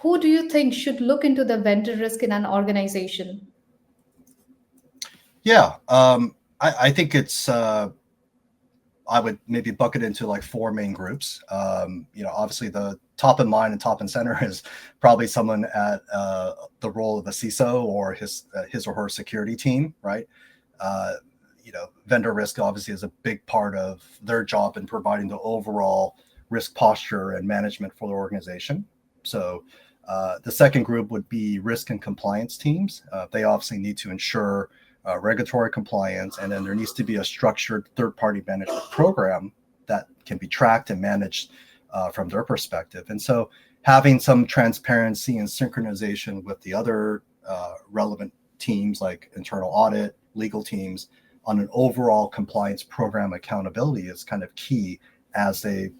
Who do you think should look into the vendor risk in an organization? Yeah, I think it's I would maybe bucket into like four main groups. Obviously the top in mind and top in center is probably someone at the role of a CISO or his or her security team, right? Uh, Vendor risk obviously is a big part of their job in providing the overall risk posture and management for the organization. So the second group would be risk and compliance teams. They obviously need to ensure regulatory compliance, and then there needs to be a structured third-party management program that can be tracked and managed from their perspective. And so having some transparency and synchronization with the other relevant teams like internal audit, legal teams on an overall compliance program accountability is kind of key as they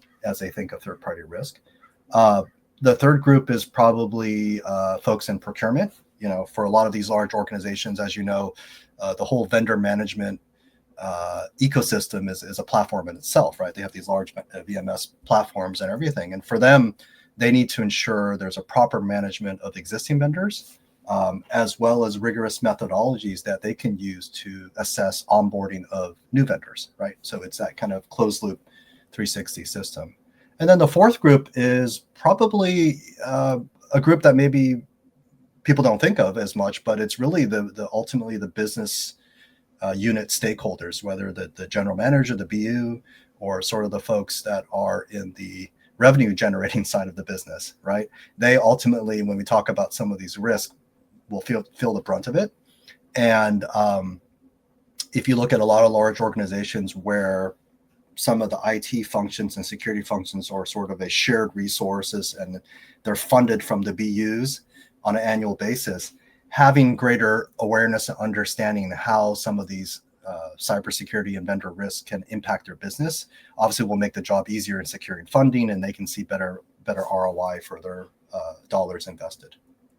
think of third-party risk. The third group is probably folks in procurement. For a lot of these large organizations, as you know, the whole vendor management ecosystem is a platform in itself, right? They have these large VMS platforms and everything. And for them, they need to ensure there's a proper management of existing vendors, as well as rigorous methodologies that they can use to assess onboarding of new vendors, right? So it's that kind of closed loop 360 system. And then the fourth group is probably a group that maybe people don't think of as much, but it's really the ultimately the business unit stakeholders, whether the general manager, the BU, or sort of the folks that are in the revenue generating side of the business, right? They ultimately, when we talk about some of these risks, will feel the brunt of it. And if you look at a lot of large organizations where some of the IT functions and security functions are sort of a shared resources and they're funded from the BUs on an annual basis, having greater awareness and understanding how some of these cybersecurity and vendor risks can impact their business obviously will make the job easier in securing funding, and they can see better ROI for their dollars invested.